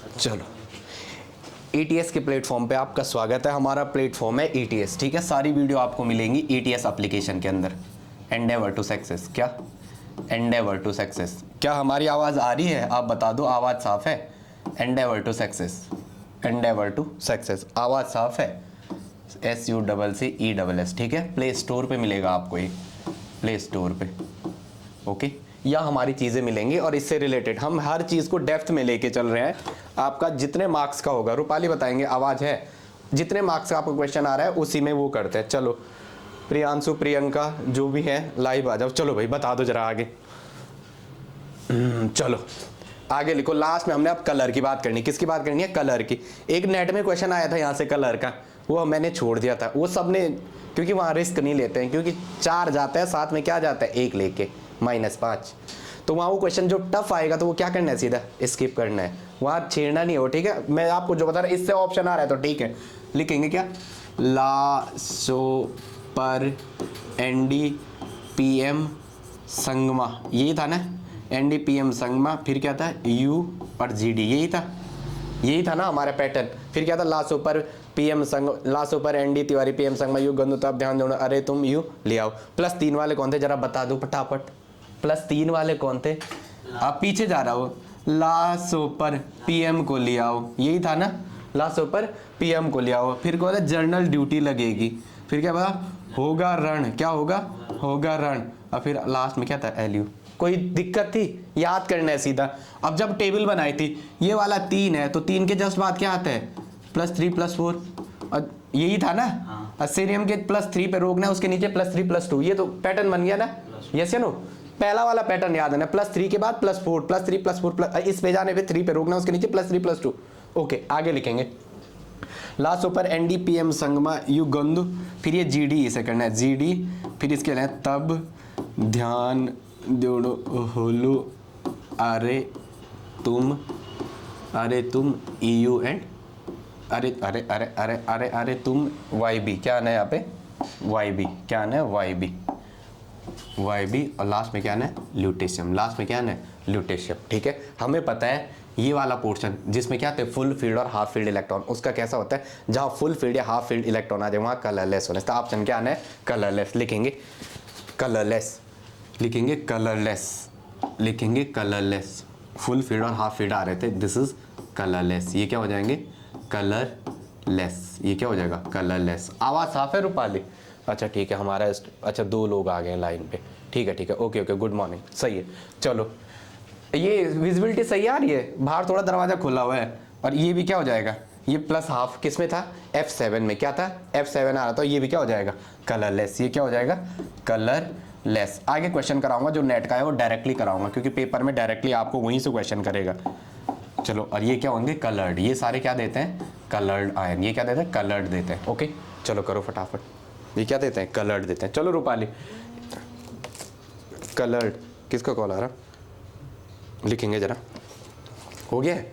चलो, ETS के platform पे आपका स्वागत है। हमारा प्लेटफॉर्म है ETS, ठीक है। सारी वीडियो आपको मिलेंगी ETS एप्लीकेशन के अंदर। एंडेवर टू सक्सेस, क्या एंडेवर टू सक्सेस, क्या हमारी आवाज़ आ रही है? आप बता दो, आवाज़ साफ है? Endeavour to success, endeavour to success, आवाज़ साफ है? SUCCESS, ठीक है। प्ले स्टोर पे मिलेगा आपको ये, प्ले स्टोर पे, ओके। या हमारी चीज़ें मिलेंगी और इससे रिलेटेड हम हर चीज़ को डेप्थ में लेके चल रहे हैं। आपका जितने मार्क्स का होगा, रूपाली बताएंगे, आवाज़ है, जितने मार्क्स का आपको क्वेश्चन आ रहा है उसी में वो करते हैं। चलो प्रियांशु, प्रियंका, जो भी है लाइव आ जाओ। चलो भाई बता दो जरा आगे। चलो आगे लिखो। लास्ट में हमने अब कलर की बात करनी। किसकी बात करनी है? कलर की। एक नेट में क्वेश्चन आया था यहाँ से कलर का, वो मैंने छोड़ दिया था। वो सब ने, क्योंकि वहाँ रिस्क नहीं लेते हैं, क्योंकि 4 जाता है, साथ में क्या जाता है 1 लेके -5, तो वहाँ वो क्वेश्चन जो टफ आएगा तो वो क्या करना है, सीधा स्किप करना है, वहाँ छेड़ना नहीं हो, ठीक है। मैं आपको जो बता रहा, इससे ऑप्शन आ रहा है तो ठीक है, लिखेंगे क्या? ला सो पर NDPM संगमा, यही था ना, NDPM संगमा, फिर क्या था? U और GD, यही था ना हमारा पैटर्न। फिर क्या था? लासो पर PM संग, लासो पर ND तिवारी PM संगमा यू गंदू, तब ध्यान दो, अरे तुम यू ले आओ। +3 वाले कौन थे जरा बता दो फटाफट। +3 वाले कौन थे? आप पीछे जा रहा हो। लासो पर PM को ले आओ, यही था ना, लासो पर PM को ले आओ। फिर क्या था? जर्नल ड्यूटी लगेगी। फिर क्या बता? होगा रण, क्या होगा? होगा रण। और फिर लास्ट में क्या था? LU। कोई दिक्कत थी? याद करना है सीधा। अब जब टेबल बनाई थी, ये वाला 3 है तो 3 के जस्ट बाद क्या आता है? +3 +4, और यही था ना। असेरियम के +3 पे रोकना है, उसके नीचे +3 +2, ये तो पैटर्न बन गया ना। यस या नो? पहला वाला पैटर्न याद है ना, +3 के बाद +4, +3 +4, इस पे जाने पे 3 पे रोकना, उसके नीचे +3 +2। ओके, आगे लिखेंगे। लास्ट ऊपर NDPM संगमा यू गंदू, फिर ये GD इसे करना है, GD, फिर इसके लिए तब ध्यान दोड़ो होलो, अरे तुम EU एंड अरे तुम YB, क्या आना है यहाँ पे? YB, क्या आना है? YB, और लास्ट में क्या आना है? ल्यूटेशियम, लास्ट में क्या आना है? ल्यूटेशियम, ठीक है। हमें पता है ये वाला पोर्शन जिसमें क्या होता है? फुल फील्ड और हाफ फील्ड इलेक्ट्रॉन, उसका कैसा होता है? जहाँ फुल फील्ड या हाफ फील्ड इलेक्ट्रॉन आ जाए वहाँ कलरलेस होना है। तो ऑप्शन क्या आना है? कलरलेस। लिखेंगे कलरलेस, लिखेंगे कलरलेस, लिखेंगे कलरलेस। फुल फील्ड और हाफ फील्ड आ रहे थे, दिस इज कलरलेस। ये क्या हो जाएंगे? कलरलेस। ये क्या हो जाएगा? कलरलेस। आवाज़ साफ है रूपाली? अच्छा ठीक है, हमारा अच्छा 2 लोग आ गए लाइन पे, ठीक है, ओके, गुड मॉर्निंग, सही है। चलो ये विजिबिलिटी सही आ रही है? बाहर थोड़ा दरवाज़ा खुला हुआ है। और ये भी क्या हो जाएगा? ये +½ किस में था? F7 में। क्या था? F7 आ रहा था। ये भी क्या हो जाएगा? कलरलेस। ये क्या हो जाएगा? कलरलेस। आगे क्वेश्चन कराऊंगा जो नेट का है वो डायरेक्टली कराऊंगा, क्योंकि पेपर में डायरेक्टली आपको वहीं से क्वेश्चन करेगा। चलो, और ये क्या होंगे? कलर्ड। ये सारे क्या देते हैं? Coloured ion. ये क्या देते हैं? कलर्ड देते हैं। ओके, चलो करो फटाफट। ये क्या देते हैं? कलर्ड देते हैं। चलो रूपाली, कलर्ड। किसका कॉल आ रहा? लिखेंगे जरा, हो गया है?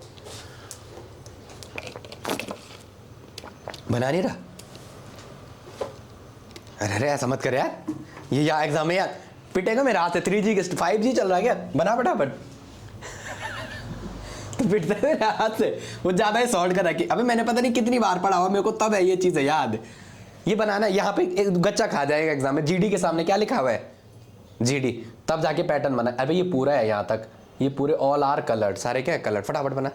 बना नहीं रहा? अरे ऐसा मत कर यार, ये या एग्जाम है यार, पिटेगा मेरे हाथ से। 3G के 5G चल रहा है क्या? बना फटाफट। तो पिटता है मेरे हाथ से, वो ज्यादा ही सॉल्ट कर रखी। अबे मैंने पता नहीं कितनी बार पढ़ा हुआ, मेरे को तब है ये चीज़ याद। ये बनाना, यहाँ पे एक गच्चा खा जाएगा एग्जाम में। GD के सामने क्या लिखा हुआ है? GD, तब जाके पैटर्न बना। अबे ये पूरा है यहाँ तक, ये पूरे ऑल आर कलर्ड, सारे क्या है? कलर्ड। फटाफट बना।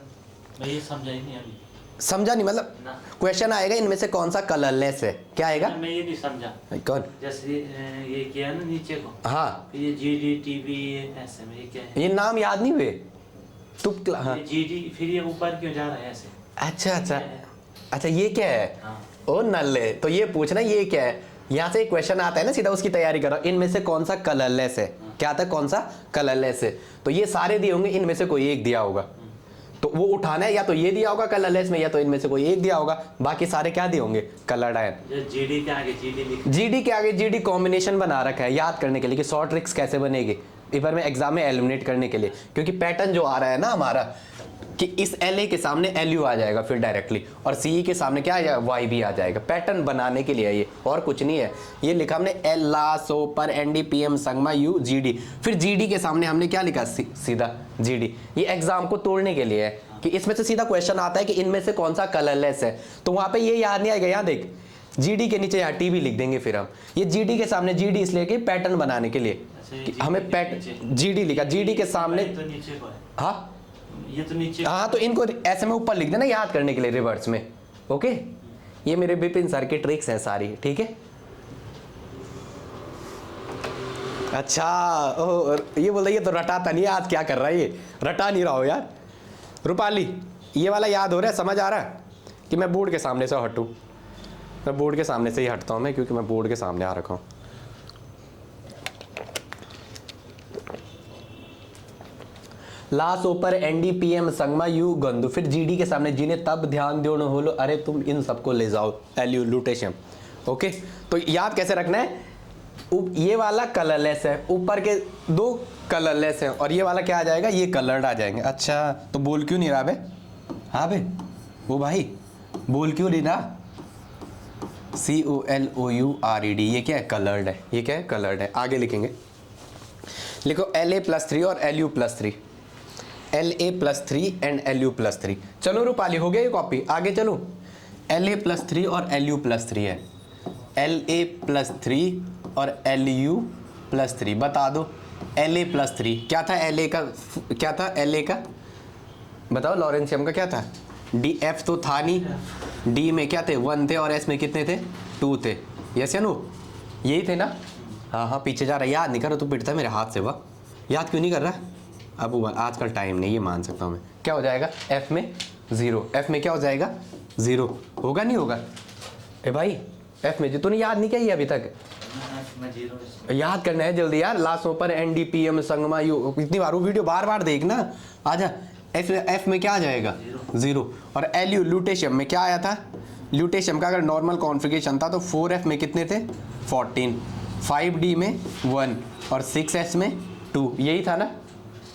ये समझा ही नहीं अभी। समझा नहीं मतलब? क्वेश्चन आएगा इनमें से कौन सा कलरलेस है, क्या आएगा? मैं ये नहीं समझा। कौन? जैसे ये किया ना नीचे को, हाँ, ये GD TB ऐसे में, ये क्या है? ये नाम याद नहीं हुए? हाँ। ये GD, फिर ये ऊपर क्यों जा रहा है ऐसे? अच्छा, ये क्या है? हाँ। ओ नल्ले, तो ये पूछना ये क्या है। यहाँ से एक क्वेश्चन आता है ना, सीधा उसकी तैयारी करो। इनमें से कौन सा कलरलेस है? क्या आता है? कौन सा कलरलेस है? तो ये सारे दिए होंगे, इनमें से कोई एक दिया होगा, तो वो उठाना है। या तो ये दिया होगा कलरलेस में, या तो इनमें से कोई एक दिया होगा। बाकी सारे क्या दिए होंगे? Coloured ion. GD के आगे GD लिख, GD के आगे GD कॉम्बिनेशन बना रखा है याद करने के लिए कि शॉर्ट ट्रिक्स कैसे बनेगी पेपर में एग्जाम में एलिमिनेट करने के लिए। क्योंकि पैटर्न जो आ रहा है ना हमारा, कि इस LA के सामने LU आ जाएगा फिर डायरेक्टली, और CE के सामने क्या आ जाएगा? YB आ जाएगा। पैटर्न बनाने के लिए ये, और कुछ नहीं है। ये लिखा हमने ला सो पर NDPM संगमा U GD, फिर GD के सामने हमने क्या लिखा? सीधा GD। ये एग्जाम को तोड़ने के लिए है कि इसमें से सीधा क्वेश्चन आता है कि इनमें से कौन सा कलरलेस है, तो वहां पे ये याद नहीं आएगा। यहाँ देख जीडी के नीचे यहाँ टीवी लिख देंगे, फिर हम ये जीडी के सामने जीडी इसलिए कि पैटर्न बनाने के लिए कि हमें जीडी लिखा, जीडी के सामने तो नीचे को है, हाँ ये तो नीचे हाँ, तो इनको ऐसे में ऊपर लिख देना याद करने के लिए रिवर्स में। ओके, ये मेरे विपिन सर की ट्रिक्स हैं सारी, ठीक है। अच्छा ओ, ये बोल रही है तो रटाता नहीं है, आज क्या कर रहा है ये, रटा नहीं रहा हो यार। रूपाली ये वाला याद हो रहा है, समझ आ रहा है कि मैं बोर्ड के सामने से हटूं, मैं बोर्ड के सामने से ही हटता हूं मैं, क्योंकि मैं बोर्ड के सामने आ रखा हूं। लास्ट ऊपर एनडीपीएम संगमा यू गंदू, फिर जीडी के सामने जिन्हें तब ध्यान दो न हो लो, अरे तुम इन सबको ले जाओ एल्यू लुटेशियम। ओके, तो याद कैसे रखना है, ये वाला कलरलेस है, ऊपर के दो कलरलेस हैं, और ये वाला क्या आ जाएगा, ये कलर्ड आ जाएंगे। अच्छा तो बोल क्यों नहीं रहा बे, हाँ बे वो भाई बोल क्यों नहीं रहा, COLOURED, ये क्या है, कलर्ड है, ये क्या है, कलर्ड है। आगे लिखेंगे, लिखो LA+3 और LU+3, LA+3 एंड LU+3। चलो रूपाली हो गया ये कॉपी, आगे चलो। LA+3 और LU+3 है, LA+3 और LU+3 बता दो। LA+3 क्या था, LA का क्या था, LA का बताओ, लॉरेंशियम का क्या था, DF तो था नहीं, D में क्या थे 1 थे, और S में कितने थे 2 थे, यस या नो, यही थे ना। हाँ हाँ पीछे जा रहा, याद नहीं कर रहा, तू पिटता है मेरे हाथ से, वाह याद क्यों नहीं कर रहा। अब आजकल टाइम नहीं, ये मान सकता हूँ मैं। क्या हो जाएगा F में 0, F में क्या हो जाएगा 0, होगा नहीं होगा ए भाई, F में जो तूने याद नहीं किया ये अभी तक, याद करना है जल्दी यार। लास्ट ऊपर एनडीपीएम संगमा यू, इतनी बार वो वीडियो बार बार देखना, आजा। F में क्या आ जाएगा 0, और LU लुटेशियम में क्या आया था, लुटेशियम का अगर नॉर्मल कॉन्फ़िगरेशन था तो 4F में कितने थे 14, 5D में 1 और 6S में 2, यही था ना,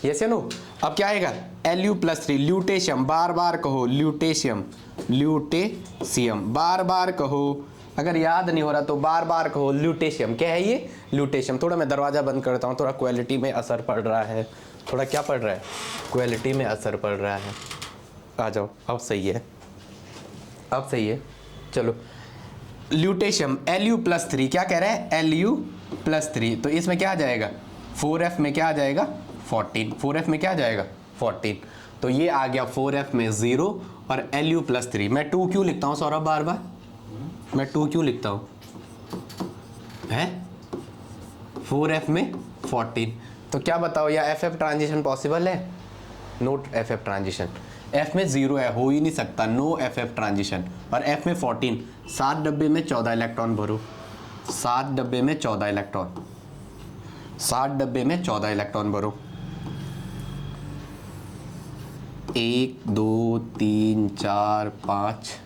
यस या नो। अब क्या आएगा LU+3 ल्यूटेशियम, बार बार कहो ल्यूटेशियम, ल्यूटेशियम बार बार कहो, अगर याद नहीं हो रहा तो बार बार कहो ल्यूटेशियम। क्या है ये, ल्यूटेशियम। थोड़ा मैं दरवाज़ा बंद करता हूँ, थोड़ा क्वालिटी में असर पड़ रहा है, थोड़ा क्या पड़ रहा है, क्वालिटी में असर पड़ रहा है। आ जाओ, अब सही है, अब सही है। चलो ल्यूटेशियम LU+3, क्या कह रहा है LU+3, तो इसमें क्या आ जाएगा 4F में क्या आ जाएगा 14, 4F में क्या आ जाएगा 14, तो ये आ गया 4F में 0 और LU+3। मैं 2 क्यों लिखता हूँ सौरभ, बार बार मैं 2 क्यों लिखता हूँ, है 4F में 14, तो क्या बताओ या FF ट्रांजिशन पॉसिबल है, नोट FF ट्रांजिशन, F में 0 है, हो ही नहीं सकता, नो FF ट्रांजिशन, और F में 14, 7 डब्बे में 14 इलेक्ट्रॉन भरो, 7 डब्बे में 14 इलेक्ट्रॉन, 7 डब्बे में 14 इलेक्ट्रॉन भरो, 1 2 3 4 5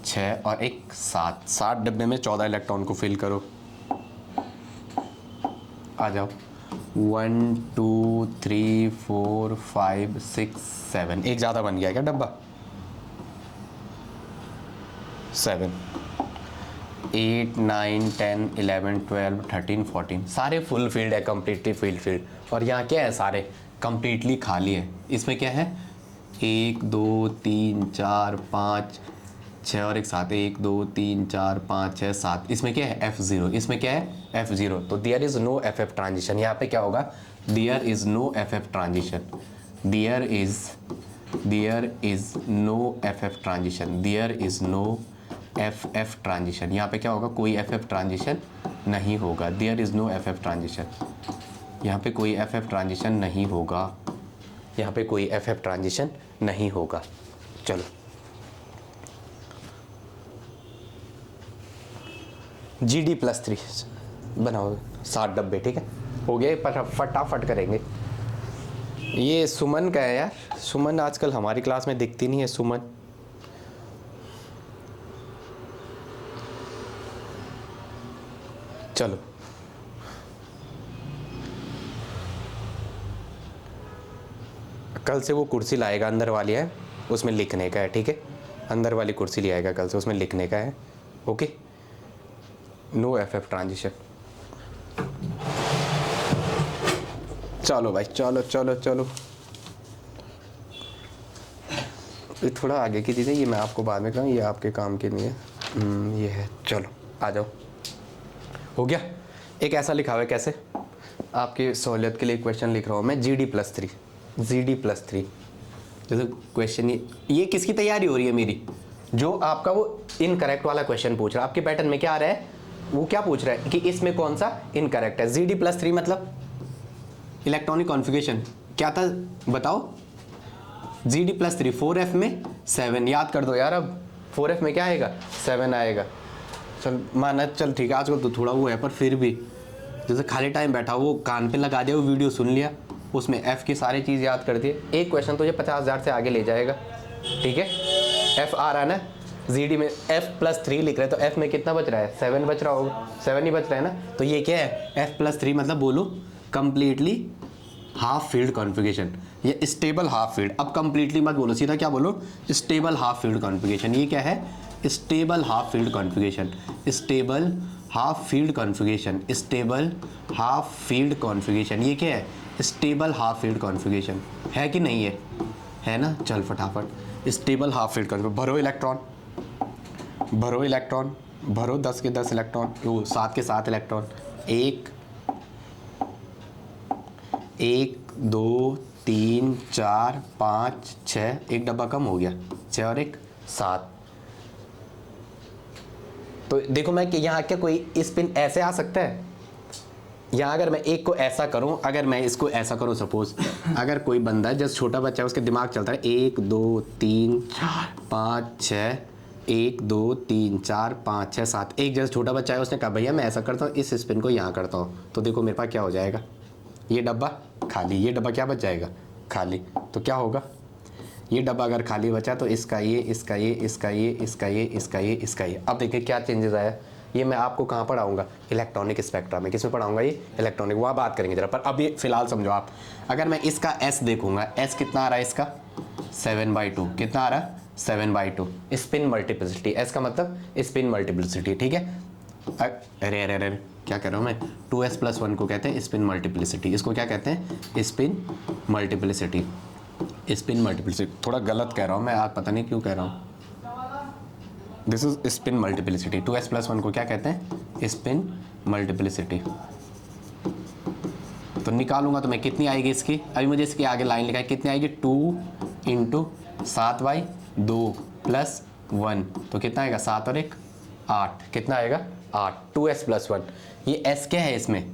6 और 1 7, 7 डब्बे में 14 इलेक्ट्रॉन को फिल करो। आ जाओ 1 2 3 4 5 6 7, एक ज़्यादा बन गया क्या डब्बा, 7 8 9 10 11 12 13 14, सारे फुल फील्ड है, कम्प्लीटली फील्ड। और यहाँ क्या है, सारे कम्प्लीटली खाली है। इसमें क्या है 1 2 3 4 5 6 और 1 7, 1 2 3 4 5 6 7, इसमें क्या है F0, इसमें क्या है F0, तो there is no FF transition. यहाँ पे क्या होगा, there is no FF transition, there is no FF transition, there is no FF transition. यहाँ पे क्या होगा, कोई FF ट्रांजिशन नहीं होगा, there is no FF transition, यहाँ पे कोई FF ट्रांजिशन नहीं होगा, यहाँ पे कोई FF ट्रांजिशन नहीं होगा। चलो GD+3 बनाओ 7 डब्बे, ठीक है, हो गए, फटाफट करेंगे। ये सुमन का है यार, सुमन आजकल हमारी क्लास में दिखती नहीं है, सुमन चलो कल से वो कुर्सी लाएगा, अंदर वाली है, उसमें लिखने का है, ठीक है, अंदर वाली कुर्सी ले आएगा कल से, उसमें लिखने का है। Okay, no FF transition. चलो भाई, चलो चलो चलो ये थोड़ा आगे की चीज़ें, ये मैं आपको बाद में कहूँ, ये आपके काम के नहीं है। ये है, चलो आ जाओ। हो गया। एक ऐसा लिखा हुआ है, कैसे, आपकी सहूलियत के लिए क्वेश्चन लिख रहा हूँ मैं, GD+3, GD+3। जैसे क्वेश्चन ये किसकी तैयारी हो रही है मेरी, जो आपका वो इनकरेक्ट वाला क्वेश्चन पूछ रहा है। आपके पैटर्न में क्या आ रहा है, वो क्या पूछ रहा है कि इसमें कौन सा इनकरेक्ट है। GD+3 मतलब इलेक्ट्रॉनिक कॉन्फ़िगरेशन क्या था बताओ। GD+3 4F में 7, याद कर दो यार। अब 4F में क्या आएगा, 7 आएगा। चल माना, चल ठीक है, आजकल तो थोड़ा वो है, पर फिर भी जैसे खाली टाइम बैठा वो कान पे लगा दिया, वो वीडियो सुन लिया, उसमें F की सारी चीज़ याद कर दिए, एक क्वेश्चन तुझे 50,000 से आगे ले जाएगा। ठीक है, F आ रहा है ना, GD में F+3 लिख रहे हैं, तो F में कितना बच रहा है, 7 बच रहा होगा, 7 ही बच रहा है ना। तो ये क्या है, F+3 मतलब बोलो कंप्लीटली हाफ फील्ड कॉन्फ़िगरेशन, ये स्टेबल हाफ फील्ड। अब कंप्लीटली मत बोलो, सीधा क्या बोलो, स्टेबल हाफ फील्ड कॉन्फ़िगरेशन। ये क्या है, stable half field configuration, stable half field configuration, stable half field configuration. ये क्या है, स्टेबल हाफ फील्ड कॉन्फ़िगरेशन है कि नहीं है ना। चल फटाफट, स्टेबल हाफ फील्ड कॉन्फ़िगरेशन। भरो इलेक्ट्रॉन, भरो इलेक्ट्रॉन, भरो 10 के 10 इलेक्ट्रॉन, वो 7 के 7 इलेक्ट्रॉन, 1 2 3 4 5 6, एक डब्बा कम हो गया, 6 और 1 7। तो देखो मैं कि यहाँ क्या कोई स्पिन ऐसे आ सकता है, यहाँ अगर मैं एक को ऐसा करूँ, अगर मैं इसको ऐसा करूँ, सपोज अगर कोई बंदा जस्ट छोटा बच्चा है, उसके दिमाग चलता है 1 2 3 4 5 6, 1 2 3 4 5 6 7, एक जस्ट छोटा बच्चा है, उसने कहा भैया मैं ऐसा करता हूँ, इस स्पिन को यहाँ करता हूँ, तो देखो मेरे पास क्या हो जाएगा, ये डब्बा खाली, ये डब्बा क्या बच जाएगा, खाली। तो क्या होगा, ये डब्बा अगर खाली बचा तो इसका ये, इसका ये, इसका ये, इसका ये, इसका ये, इसका ये। अब देखिए क्या चेंजेस आया, ये मैं आपको कहाँ पढ़ाऊंगा, इलेक्ट्रॉनिक स्पेक्ट्रा में। किसमें पढ़ाऊंगा, ये इलेक्ट्रॉनिक, वहाँ बात करेंगे जरा, पर अब ये फिलहाल समझो आप। अगर मैं इसका S देखूंगा, S कितना आ रहा है इसका, 7/2। कितना आ रहा है, 7/2। स्पिन मल्टीप्लिसिटी, S का मतलब स्पिन मल्टीप्लिसिटी। ठीक है, अरे अरे अरे क्या कह रहा हूँ मैं, 2s+1 को कहते हैं स्पिन मल्टीप्लिसिटी। इसको क्या कहते हैं, स्पिन मल्टीप्लिसिटी, स्पिन मल्टीप्लिसिटी। थोड़ा गलत कह रहा हूँ मैं, आप पता नहीं क्यों कह रहा हूँ। This is spin multiplicity. 2s+1 को क्या कहते हैं, स्पिन मल्टीप्लिसिटी। तो निकालूंगा तो मैं कितनी आएगी इसकी, अभी मुझे इसके आगे लाइन लिखा है, कितनी आएगी, 2 × 7/2 + 1, तो कितना आएगा, 7 और 1 8, कितना आएगा 8, 2s+1। ये s क्या है इसमें,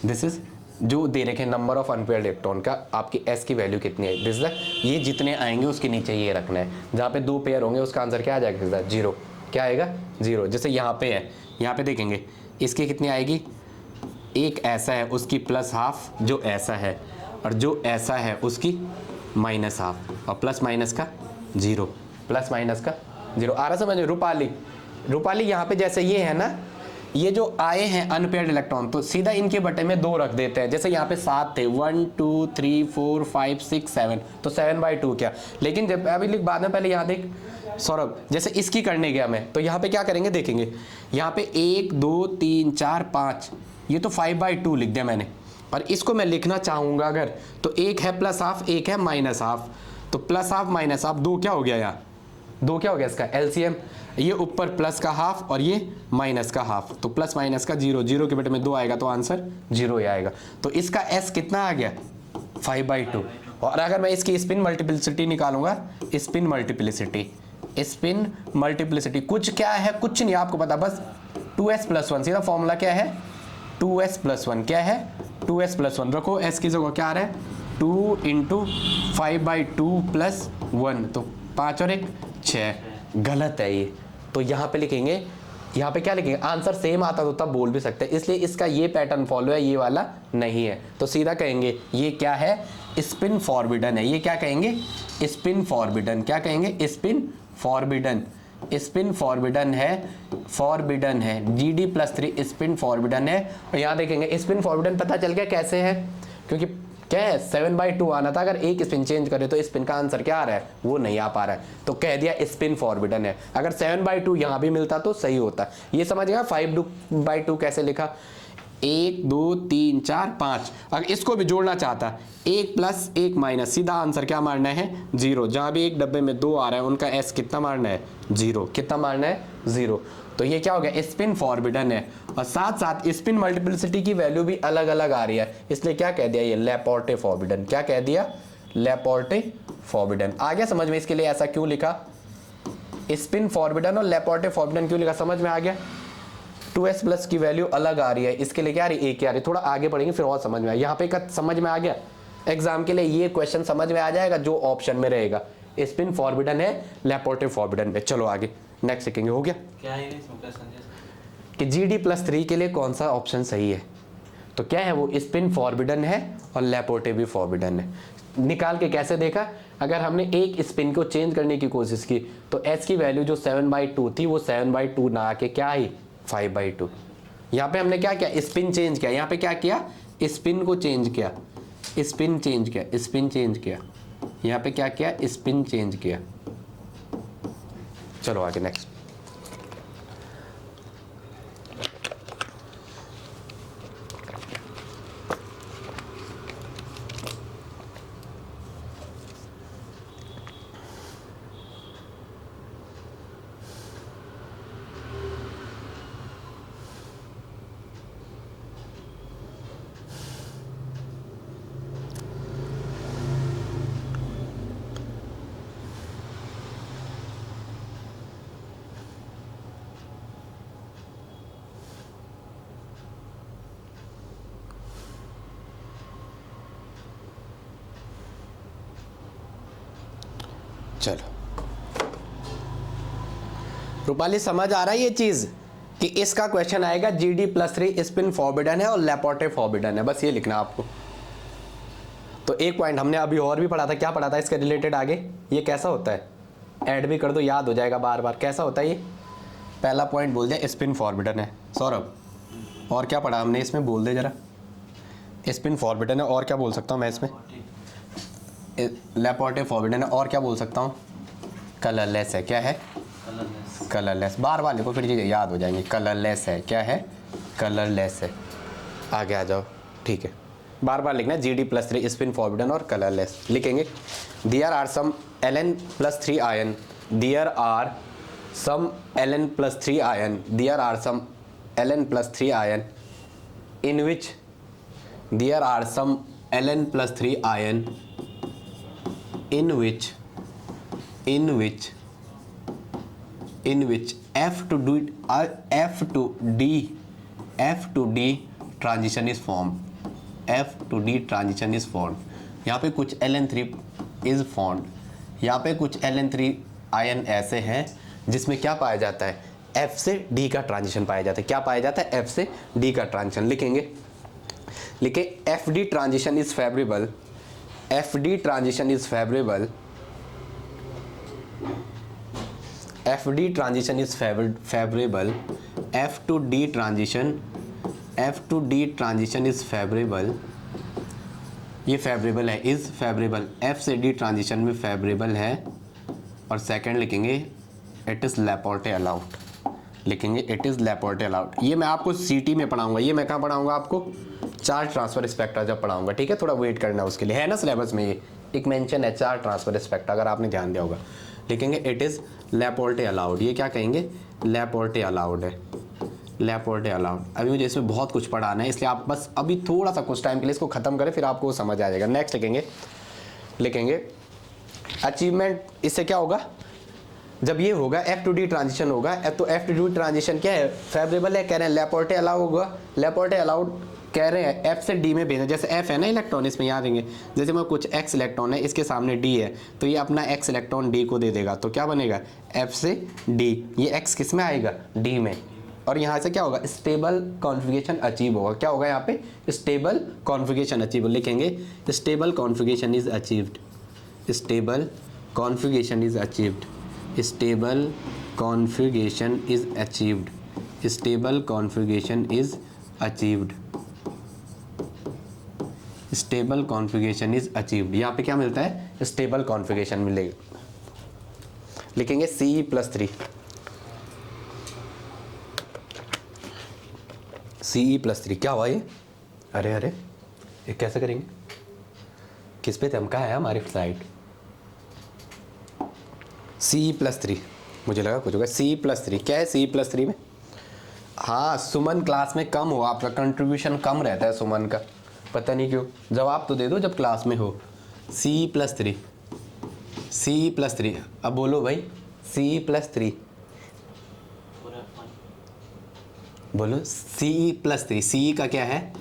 दिस इज जो दे रखे नंबर ऑफ अनपेयर्ड इलेक्ट्रॉन का, आपकी s की वैल्यू कितनी है, दिस इज ये जितने आएंगे उसके नीचे ये रखना है, जहाँ पे 2 पेयर होंगे उसका आंसर क्या आ जाएगा, 0। क्या आएगा, 0। जैसे यहाँ पे है, यहाँ पे देखेंगे इसकी कितनी आएगी, एक ऐसा है उसकी +½ जो ऐसा है, और जो ऐसा है उसकी -½ और प्लस माइनस का 0, प्लस माइनस का 0। आ रहा समझ, रूपाली यहाँ पे जैसे ये है ना, ये जो आए हैं अनपेयर्ड इलेक्ट्रॉन, तो सीधा इनके बटे में 2 रख देते हैं। जैसे यहाँ पे 7 थे, 1 2 3 4 5 6 7, तो 7/2 क्या। लेकिन जब अभी लिख बाद में, पहले यहाँ देख सौरभ, जैसे इसकी करने गया मैं, तो यहाँ पे क्या करेंगे देखेंगे, यहाँ पे 1 2 3 4 5, ये तो 5/2 लिख दिया मैंने। और इसको मैं लिखना चाहूँगा अगर, तो एक है +½ एक है -½ तो +½ -½ 2 क्या हो गया, यहाँ 2 क्या हो गया इसका LCM, ये ऊपर प्लस का ½ और ये माइनस का ½ तो प्लस माइनस का 0, 0 के बटे में 2 आएगा तो आंसर 0 ही आएगा। तो इसका S कितना आ गया, 5/2। और अगर मैं इसकी स्पिन मल्टीप्लिसिटी निकालूंगा, स्पिन मल्टीप्लिसिटी कुछ क्या है, कुछ नहीं आपको पता, बस 2s+1, सीधा फॉर्मूला क्या है, 2s+1 क्या है, 2s+1 रखो, S की जगह क्या आ रहा है, 2 × 5/2 + 1, तो 5 और 1 6, गलत है ये। तो यहाँ पे लिखेंगे, यहाँ पे क्या लिखेंगे, आंसर सेम आता तो तब बोल भी सकते हैं, इसलिए इसका ये पैटर्न फॉलो है, ये वाला नहीं है। तो सीधा कहेंगे ये क्या है, स्पिन फॉरबिडन है। ये क्या कहेंगे, स्पिन फॉरबिडन। क्या कहेंगे, स्पिन फॉरबिडन, स्पिन फॉरबिडन है, GD+3 स्पिन फॉरबिडन है। और यहाँ देखेंगे स्पिन फॉरबिडन पता चल गया कैसे है, क्योंकि क्या है 7/2 आना था, अगर एक स्पिन चेंज करे तो स्पिन का आंसर क्या आ रहा है, वो नहीं आ पा रहा है, तो कह दिया स्पिन फॉरबिडन है। अगर 7/2 यहाँ भी मिलता तो सही होता। ये समझ गया 5/2 कैसे लिखा, 1 2 3 4 5, अगर इसको भी जोड़ना चाहता 1 प्लस 1 माइनस, सीधा आंसर क्या मारना है 0। जहां भी एक डब्बे में 2 आ रहा है उनका एस कितना मारना है 0, कितना मारना है 0। तो ये क्या हो गया स्पिन फॉरबिडन है, और साथ साथ स्पिन मल्टीप्लिसिटी की वैल्यू भी अलग अलग आ रही है, इसलिए क्या कह दिया ये लेपोर्टे फॉरबिडन, क्या कह दिया लेपोर्टे फॉरबिडन। आ गया समझ में, इसके लिए ऐसा क्यों लिखा, स्पिन फॉरबिडन और लेपोर्टे फॉरबिडन क्यों लिखा, समझ में आ गया। 2s प्लस की वैल्यू अलग आ रही है, इसके लिए क्या आ रही है, एक आ रही है, थोड़ा आगे पढ़ेंगे फिर और समझ में आएगा। यहाँ पे का समझ में आ गया, एग्जाम के लिए ये क्वेश्चन समझ में आ जाएगा जो ऑप्शन में रहेगा, स्पिन फॉरबिडन है लेपोर्टे फॉरबिडन है। चलो आगे नेक्स्ट लिखेंगे, हो गया क्या है इसमें क्वेश्चन कि GD+3 के लिए कौन सा ऑप्शन सही है, तो क्या है वो स्पिन फॉरबिडन है और लेपोर्टे भी फॉरबिडन है। निकाल के कैसे देखा, अगर हमने एक स्पिन को चेंज करने की कोशिश की तो s की वैल्यू जो 7/2 थी वो 7/2 ना आके क्या आई 5/2। यहाँ पे हमने क्या किया स्पिन चेंज किया, यहाँ पे क्या किया स्पिन को चेंज किया, स्पिन चेंज किया, स्पिन चेंज किया, यहाँ पे क्या किया स्पिन चेंज किया। चलो आगे नेक्स्ट। चलो रूपाली समझ आ रहा है ये चीज कि इसका क्वेश्चन आएगा GD+3 स्पिन फॉरबिडन है और लेपोर्टे फॉरबिडन है, बस ये लिखना आपको। तो एक पॉइंट हमने अभी और भी पढ़ा था, क्या पढ़ा था इसके रिलेटेड आगे, ये कैसा होता है ऐड भी कर दो याद हो जाएगा बार बार, कैसा होता है ये। पहला पॉइंट बोल दिया स्पिन फॉरबिडन है सौरभ, और क्या पढ़ा हमने इसमें बोल दे जरा, स्पिन फॉरबिडन है और क्या बोल सकता हूँ मैं इसमें, लेपोर्टे फॉरबिडन है और क्या बोल सकता हूँ कलरलेस है, क्या है कलरलेस, बार बार लिखो फिर चीज़ें याद हो जाएंगी। कलरलेस है, क्या है कलरलेस है। आगे आ जाओ, ठीक है बार बार लिखना है GD+3 स्पिन फॉरबिडन और कलरलेस लिखेंगे। There are some Ln+3 ion, there are some Ln+3 ion, there are some Ln+3 ion in which, there are some Ln+3 ion in which F to D transition is formed, F to D transition is formed। यहाँ पे कुछ Ln3 is formed, यहाँ पे कुछ Ln3 ion ऐसे हैं जिसमें क्या पाया जाता है F से D का ट्रांजिशन पाया जाता है, क्या पाया जाता है F से D का ट्रांजिशन। लिखेंगे FD transition is favourable, FD transition is favorable, FD transition is favorable, F to D transition is favorable, ये favorable है, is favorable, F से D transition में favorable है। और सेकंड लिखेंगे it is Laporte allowed, लिखेंगे it is Laporte allowed। ये मैं आपको CT में पढ़ाऊंगा, ये मैं कहाँ पढ़ाऊंगा आपको चार्ज ट्रांसफर स्पेक्ट्रा जब पढ़ाऊंगा, ठीक है थोड़ा वेट करना उसके लिए, है ना सिलेबस में ये एक मेंशन है चार्ज ट्रांसफर स्पेक्ट्रा, अगर आपने ध्यान दिया होगा। लिखेंगे इट इज़ लेपोर्टे अलाउड, ये क्या कहेंगे लेपोर्टे अलाउड है, लेपोर्टे अलाउड। अभी मुझे इसमें बहुत कुछ पढ़ाना है इसलिए आप बस अभी थोड़ा सा कुछ टाइम के लिए इसको खत्म करें फिर आपको समझ आ जाएगा। नेक्स्ट लिखेंगे अचीवमेंट, इससे क्या होगा जब ये होगा F to D ट्रांजिशन होगा, तो F to D ट्रांजिशन क्या है फेवरेबल है, कह रहे हैं लेपोर्टे अलाउ होगा, लेपोर्टे अलाउड कह रहे हैं F से D में भेजना, जैसे F है ना इलेक्ट्रॉन, इसमें याद रहेंगे जैसे मैं कुछ X इलेक्ट्रॉन है इसके सामने D है तो ये अपना X इलेक्ट्रॉन D को दे देगा, तो क्या बनेगा F से D, ये X किस में आएगा D में, और यहाँ से क्या होगा स्टेबल कॉन्फ़िगरेशन अचीव होगा, क्या होगा यहाँ पे स्टेबल कॉन्फ़िगरेशन अचीव, लिखेंगे stable configuration is achieved, stable configuration is achieved, stable configuration is achieved, stable configuration is achieved, stable configuration is achieved. यहाँ पे क्या मिलता है स्टेबल कॉन्फ़िगरेशन मिलेगा, लिखेंगे CE+3, Ce+3 क्या हुआ ये? अरे अरे ये कैसे करेंगे? किस पे चमका है हमारी साइड? Ce+3 मुझे लगा कुछ होगा। Ce+3 क्या है Ce+3 में? हाँ सुमन क्लास में कम हो, आपका कंट्रीब्यूशन कम रहता है सुमन का, पता नहीं क्यों। जवाब तो दे दो जब क्लास में हो। Ce+3 Ce+3 अब बोलो भाई Ce+3 पूरा फन बोलो। Ce+3 सी का क्या है?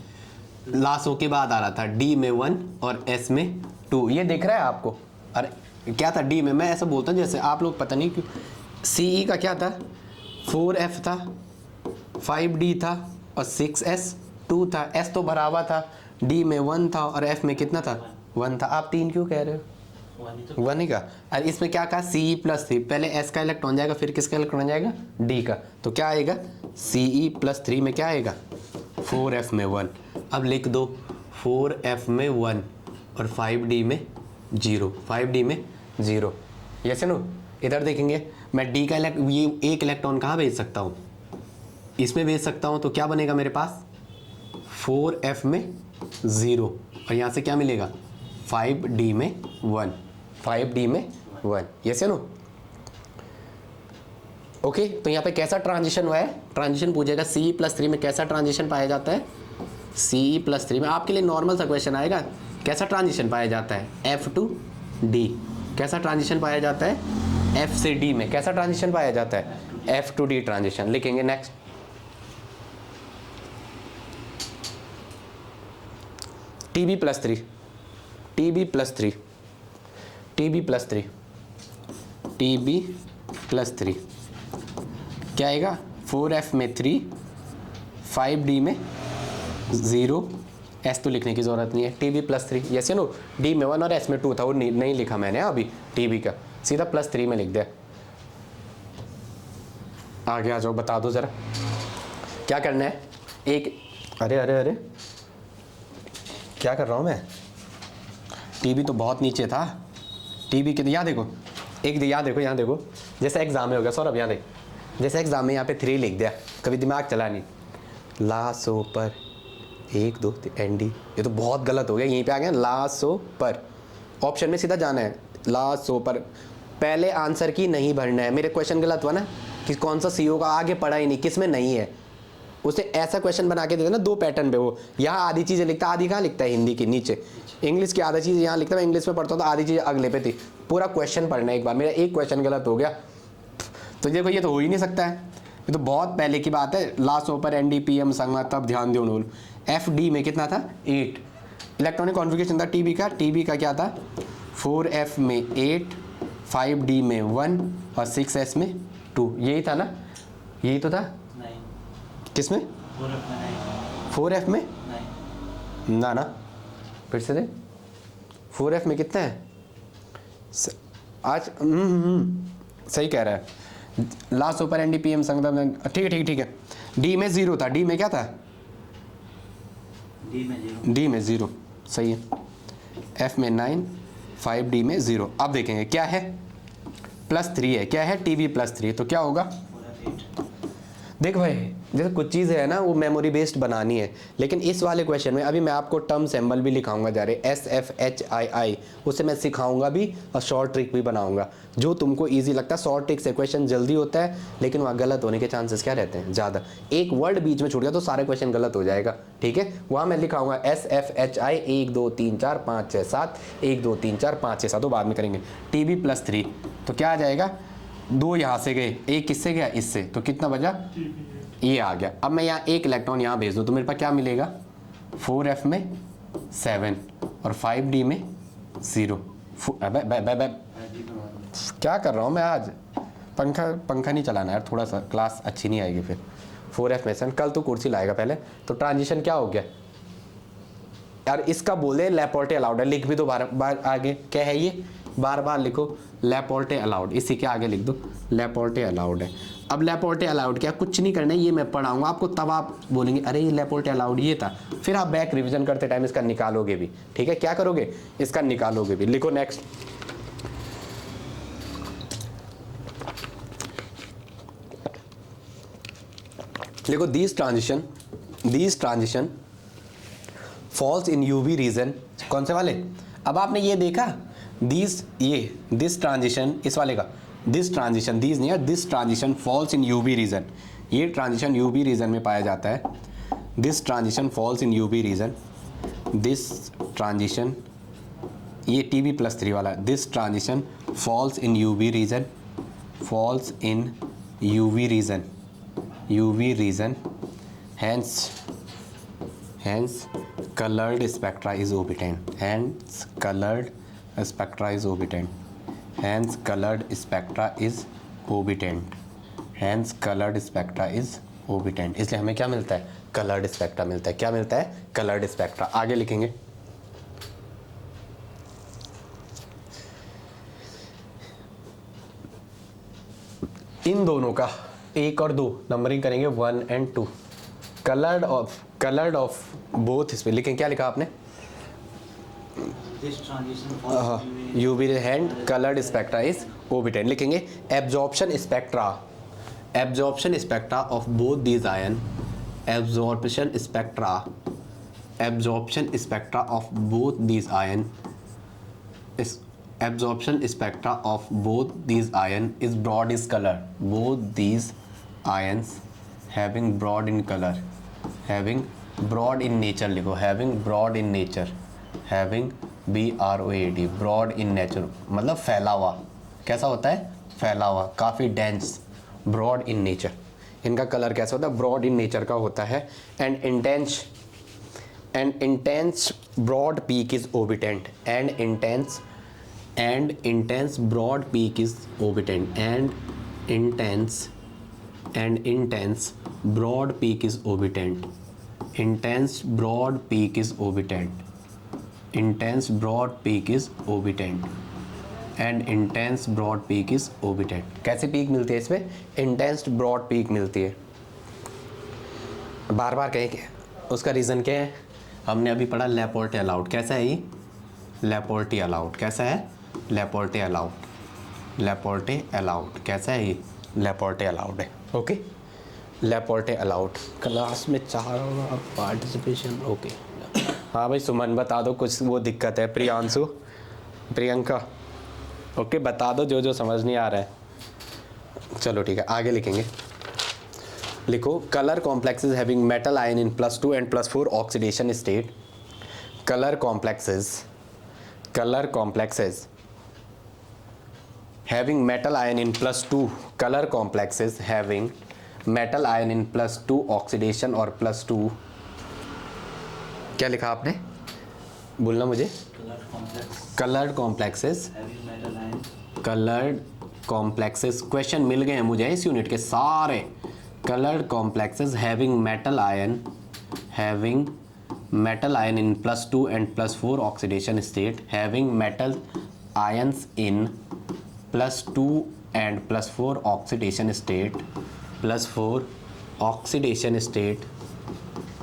लासो के बाद आ रहा था, डी में 1 और एस में 2। ये दिख रहा है आपको? अरे क्या था डी में? मैं ऐसा बोलता हूँ जैसे आप लोग पता नहीं क्यों। सी का क्या था? 4F था, 5D था और 6S 2 था। S तो भरा हुआ था, D में 1 था और F में कितना था? 1 था। आप 3 क्यों कह रहे हो? वही तो 1 ही का। और इसमें क्या कहा? Ce+3 पहले S का इलेक्ट्रॉन जाएगा फिर किसका इलेक्ट्रॉन जाएगा? D का। तो क्या आएगा? Ce+3 में क्या आएगा? 4F में 1। अब लिख दो 4F में 1 और 5D में 0, 5D में 0। Yes no? इधर देखेंगे मैं D का ये एक इलेक्ट्रॉन कहाँ भेज सकता हूँ? इसमें भेज सकता हूँ। तो क्या बनेगा मेरे पास? 4F में 0 और यहाँ से क्या मिलेगा? 5D में 1, 5D में 1। यस या नो? ओके तो यहाँ पे कैसा ट्रांजिशन हुआ है? ट्रांजिशन पूछेगा Ce+3 में कैसा ट्रांजिशन पाया जाता है? Ce+3 में आपके लिए नॉर्मल सा क्वेश्चन आएगा। कैसा ट्रांजिशन पाया जाता है? F to D। कैसा ट्रांजिशन पाया जाता है? F से D में कैसा ट्रांजिशन पाया जाता है? F to D transition. लिखेंगे next. TB+3 TB+3 TB+3 TB+3 क्या आएगा? 4F में 3, 5D में 0, S तो लिखने की ज़रूरत नहीं है। TB+3 यस या नो? D में 1 और S में 2 था, वो नहीं लिखा मैंने अभी TB का, सीधा +3 में लिख दिया। आगे आ जाओ, बता दो ज़रा क्या करना है। एक अरे अरे अरे क्या कर रहा हूँ मैं? TB तो बहुत नीचे था। TB के यहाँ देखो, यहाँ देखो, यहाँ देखो। जैसे एग्जाम में हो गया सौरभ, यहाँ देख, जैसे एग्जाम में यहाँ पे 3 लिख दिया, कभी दिमाग चला नहीं। लासो पर 1 2 3 ND, ये तो बहुत गलत हो गया। यहीं पे आ गया लासो पर। ऑप्शन में सीधा जाना है लासो पर। पहले आंसर की नहीं भरना है। मेरे क्वेश्चन गलत हुआ ना कि कौन सा CO का आगे पढ़ा ही नहीं, किस में नहीं है। उसे ऐसा क्वेश्चन बना के देते ना 2 पैटर्न पे। वो यहाँ आधी चीज़ें लिखता, आधी कहाँ लिखता है? हिंदी की नीचे। इंग्लिश की आधी चीज़ यहाँ लिखता है, मैं इंग्लिश में पढ़ता हूँ तो आधी चीज़ अगले पे थी। पूरा क्वेश्चन पढ़ना है एक बार। मेरा एक क्वेश्चन गलत हो गया तो देखो ये तो हो ही नहीं सकता है। ये तो बहुत पहले की बात है। लासो पर NDPM संगमा, तब ध्यान दो नूल। FD में कितना था? 8 इलेक्ट्रॉनिक कॉन्फ़िगरेशन था TB का। TB का क्या था? 4F में 8, 5D में 1 और 6S में 2। यही था ना? यही तो था। नहीं, किस में? 4F में नहीं, 4F में नहीं, ना ना, फिर से दे। 4F में कितना है आज? सही कह रहा है। लास्ट सुपर NDPM संगम, ठीक है ठीक है ठीक है। D में 0 था। D में क्या था? D में 0, D में 0 सही है। F में 9, 5D में 0। अब देखेंगे क्या है? +3 है। क्या है? TB+3। तो क्या होगा? 4F 8। देख भाई, जैसे कुछ चीज़ें है ना वो मेमोरी बेस्ड बनानी है, लेकिन इस वाले क्वेश्चन में अभी मैं आपको टर्म सिंबल भी लिखाऊंगा जा रहे SFHII, उसे मैं सिखाऊंगा भी और शॉर्ट ट्रिक भी बनाऊंगा जो तुमको इजी लगता है। शॉर्ट ट्रिक से क्वेश्चन जल्दी होता है लेकिन वहाँ गलत होने के चांसेस क्या रहते हैं? ज़्यादा। एक वर्ड बीच में छूट गया तो सारे क्वेश्चन गलत हो जाएगा। ठीक है, वहाँ मैं लिखाऊंगा SFHI 1 2 3 4 5 6 7 1 2 3 4 5 6 7, तो बाद में करेंगे। TB+3 तो क्या आ जाएगा? 2 यहाँ से गए, एक किससे गया? इससे, तो कितना बचा? ये आ गया। अब मैं यहाँ एक इलेक्ट्रॉन यहाँ भेज दूँ तो मेरे पास क्या मिलेगा? 4F में 7 और 5D में 0। क्या कर रहा हूँ मैं आज? पंखा नहीं चलाना यार, थोड़ा सा क्लास अच्छी नहीं आएगी फिर। 4F में 7, कल तो कुर्सी लाएगा पहले। तो ट्रांजिशन क्या हो गया यार? इसका बोले लेपोर्टे अलाउड है। लिख भी दो बार बार आगे, क्या है ये? बार बार लिखो लेपोर्टे अलाउड। इसी के आगे लिख दो लेपोर्टे अलाउड है। अब लेपोर्टे अलाउड क्या? कुछ नहीं करना है, ये मैं पढ़ाऊंगा आपको, तब आप बोलेंगे अरे ये लेपोर्टे अलाउड ये था। फिर आप बैक रिवीजन करते टाइम इसका निकालोगे भी। ठीक है, क्या करोगे? इसका निकालोगे भी। लिखो नेक्स्ट। लिखो this transition falls in UV region, कौन से वाले? अब आपने ये देखा दिस ट्रांजिशन, इस वाले का दिस ट्रांजिशन, दिस नहीं है, this transition falls in UV region, ये ट्रांजिशन यूवी रीजन में पाया जाता है। This transition falls in UV region, this transition, ये TB+3 वाला, this transition falls in UV region, falls in UV region, UV region, hence colored spectra is obtained, hence colored spectra is obtained, hence colored spectra is obtained, hence colored spectra is obtained। इसलिए हमें क्या मिलता है? colored spectra मिलता है। क्या मिलता है? colored spectra। आगे लिखेंगे, इन दोनों का 1 और 2 नंबरिंग करेंगे 1 and 2। कलर्ड ऑफ बोथ, इस पे लिखें, क्या लिखा आपने? This transition falls in UV and coloured spectra is obtained. लिखेंगे absorption spectra, absorption spectra of both these ion, absorption spectra, absorption spectra of both these ion, absorption spectra of both these ion is broad is color, both these ions having broad in color, having broad in nature, लिखो having broad in nature, having BROAD, broad in nature मतलब फैला हुआ। कैसा होता है? फैला हुआ, काफ़ी डेंस, broad in nature। इनका कलर कैसा होता है? broad in nature का होता है। and intense broad peak is orbitant, and intense broad peak is orbitant, and intense broad peak is orbitant, intense broad peak is orbitant, intense broad peak is orbitant, and intense broad peak is orbitant। कैसे peak मिलती है इसमें? Intense broad peak मिलती है। बार बार कहें क्या उसका reason क्या है? हमने अभी पढ़ा लेपोर्टे अलाउड। कैसा है ये? लेपोर्टे अलाउड। कैसा है? लेपोर्टे अलाउड, लेपोर्टे अलाउड। कैसा है ये? लेपोर्टे अलाउड है। ओके, लेपोर्टे अलाउड। क्लास में 4 पार्टिसिपेशन। ओके, हाँ भाई सुमन बता दो, कुछ वो दिक्कत है। प्रियांशु, प्रियंका, ओके बता दो जो समझ नहीं आ रहा है। चलो ठीक है, आगे लिखेंगे। लिखो colour complexes having metal ion in +2 and +4 oxidation state. Colour complexes having metal ion in +2, color complexes having metal ion in +2 oxidation और +2, क्या लिखा आपने? बोलना मुझे। colored complexes having metal ion, colored complexes, question मिल गए हैं मुझे इस यूनिट के सारे। colored complexes having metal ion in +2 and +4 oxidation state, having metal ions in +2 and +4 oxidation state, +4 oxidation state,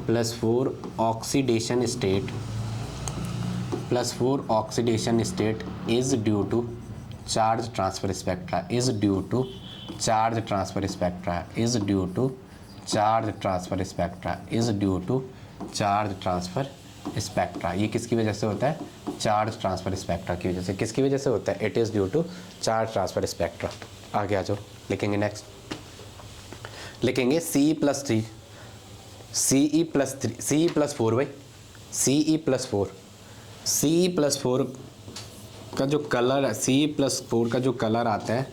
+4 oxidation state, +4 oxidation state is due to charge transfer spectra, is due to charge transfer spectra, is due to charge transfer spectra, is due to charge transfer spectra. ये किसकी वजह से होता है? Charge transfer spectra की वजह से। किसकी वजह से होता है? It is due to charge transfer spectra. आगे आ जाओ, लिखेंगे नेक्स्ट। लिखेंगे CE+3, CE+3, CE+4 भाई, CE+4, CE+4 का जो कलर है, CE+4 का जो कलर आता है,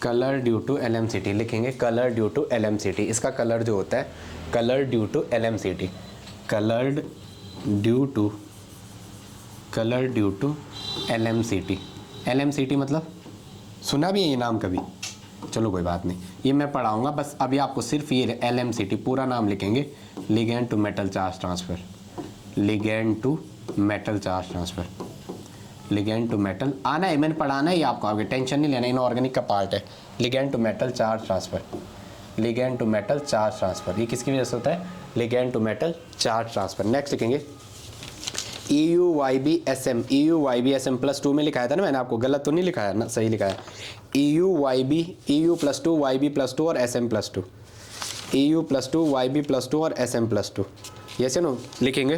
कलर ड्यू टू LMCT। लिखेंगे कलर ड्यू टू LMCT। इसका कलर जो होता है, colour due to LMCT, coloured due to LMCT। LMCT मतलब सुना भी है ये नाम कभी? चलो कोई बात नहीं, ये मैं पढ़ाऊँगा, बस अभी आपको सिर्फ ये LMCT पूरा नाम लिखेंगे, ligand to metal charge transfer, ligand to metal charge transfer, ligand to metal आना है, मैंने पढ़ाना है ये आपको, आगे टेंशन नहीं लेना, इनऑर्गेनिक का पार्ट है। Ligand to metal charge transfer, ligand to metal charge transfer, ये किसकी वजह से होता है? Ligand to metal charge transfer. Next लिखेंगे EUYBSM, EUYBSM +2 में लिखाया था ना मैंने आपको, गलत तो नहीं लिखाया ना? सही लिखाया। EU+2, YB+2 और SM+2। EU +2 YB +2 और SM +2 ये से नो लिखेंगे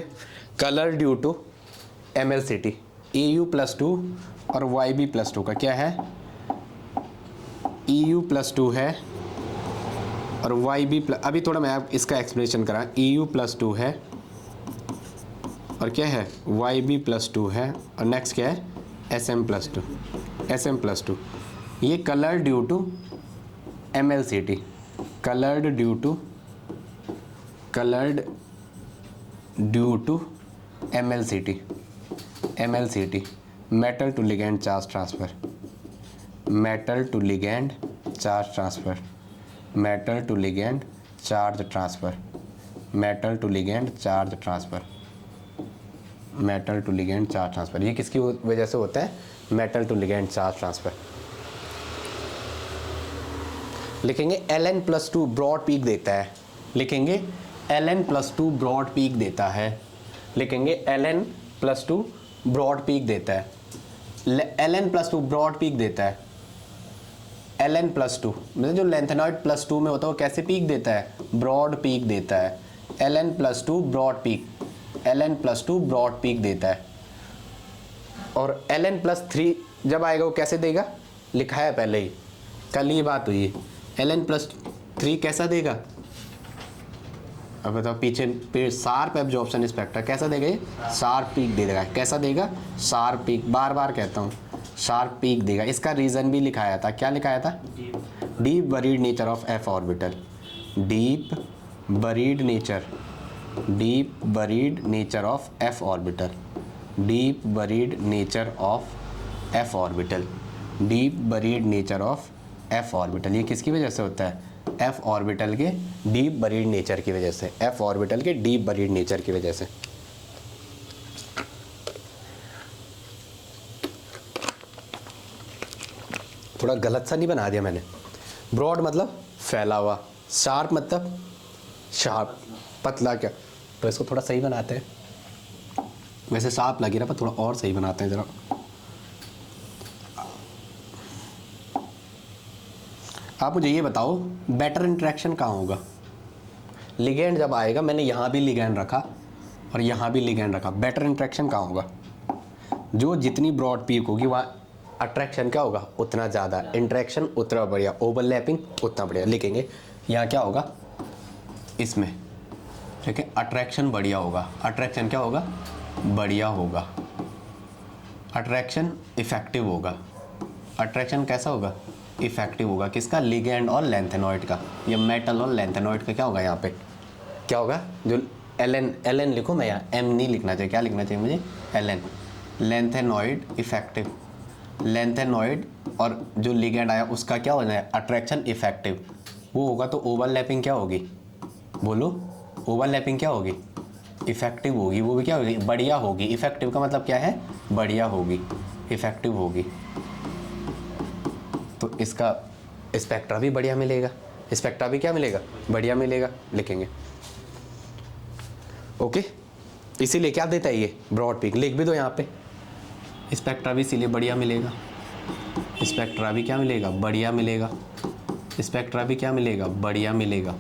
colour due to MLCT EU +2 और YB +2 का क्या है EU +2 है और YB अभी थोड़ा मैं आप इसका एक्सप्लेनेशन करा EU +2 है और क्या है YB +2 है और नेक्स्ट क्या है SM +2 ये colour due to MLCT coloured due to MLCT metal to ligand charge transfer metal to ligand charge transfer ये किसकी वजह से होता है metal to ligand charge transfer. लिखेंगे Ln+2 ब्रॉड पीक देता है लिखेंगे Ln+2 ब्रॉड पीक देता है लिखेंगे Ln+2 ब्रॉड पीक देता है Ln+2 ब्रॉड पीक देता है Ln+2 मतलब जो लेंथेनॉइड +2 में होता है वो कैसे पीक देता है ब्रॉड पीक देता है Ln+2 ब्रॉड पीक देता है और Ln+3 जब आएगा वो कैसे देगा लिखा है पहले ही कल ये बात हुई है Ln+3 कैसा देगा अब बताओ पीछे शार्प एब्जॉर्प्शन स्पेक्ट्रा कैसा देगा ये शार्प पीक दे देगा कैसा देगा शार्प पीक बार बार कहता हूँ शार्प पीक देगा। इसका रीज़न भी लिखाया था क्या लिखाया था deep buried nature of F orbital deep buried nature of F orbital ये किसकी वजह से होता है F ऑर्बिटल के डीप बरीड नेचर की वजह से थोड़ा गलत सा नहीं बना दिया मैंने ब्रॉड मतलब फैला हुआ शार्प मतलब पतला क्या तो इसको थोड़ा सही बनाते हैं वैसे शार्प लगे रहा पर थोड़ा और सही बनाते हैं ज़रा आप मुझे ये बताओ बेटर इंटरेक्शन कहाँ होगा लिगैंड जब आएगा मैंने यहाँ भी लिगैंड रखा और यहाँ भी लिगैंड रखा बेटर इंटरेक्शन कहाँ होगा जो जितनी ब्रॉड पीक होगी वहाँ अट्रैक्शन क्या होगा उतना ज़्यादा इंटरेक्शन उतना बढ़िया ओवरलैपिंग उतना बढ़िया लिखेंगे यहाँ क्या होगा इसमें ठीक है अट्रैक्शन बढ़िया होगा अट्रैक्शन क्या होगा बढ़िया होगा अट्रैक्शन इफेक्टिव होगा अट्रैक्शन कैसा होगा इफेक्टिव होगा किसका लिगैंड और लेंथेनॉइड का या मेटल और लेंथेनॉइड का क्या होगा यहाँ पे क्या होगा जो एलन लिखो मैं यहाँ एम नहीं लिखना चाहिए क्या लिखना चाहिए मुझे एलन लेंथेनॉइड इफेक्टिव लेंथेनॉइड और जो लिगैंड आया उसका क्या हो जाए अट्रैक्शन इफेक्टिव वो होगा तो ओवरलैपिंग क्या होगी बोलो ओवरलैपिंग क्या होगी इफेक्टिव होगी वो भी क्या होगी बढ़िया होगी इफेक्टिव का मतलब क्या है बढ़िया होगी इफेक्टिव होगी तो इसका स्पेक्ट्रा भी बढ़िया मिलेगा स्पेक्ट्रा भी क्या मिलेगा बढ़िया मिलेगा लिखेंगे ओके इसीलिए क्या देता है ये ब्रॉड पीक लिख भी दो यहाँ पे स्पेक्ट्रा भी इसीलिए बढ़िया मिलेगा स्पेक्ट्रा भी क्या मिलेगा बढ़िया मिलेगा स्पेक्ट्रा भी क्या मिलेगा बढ़िया मिलेगा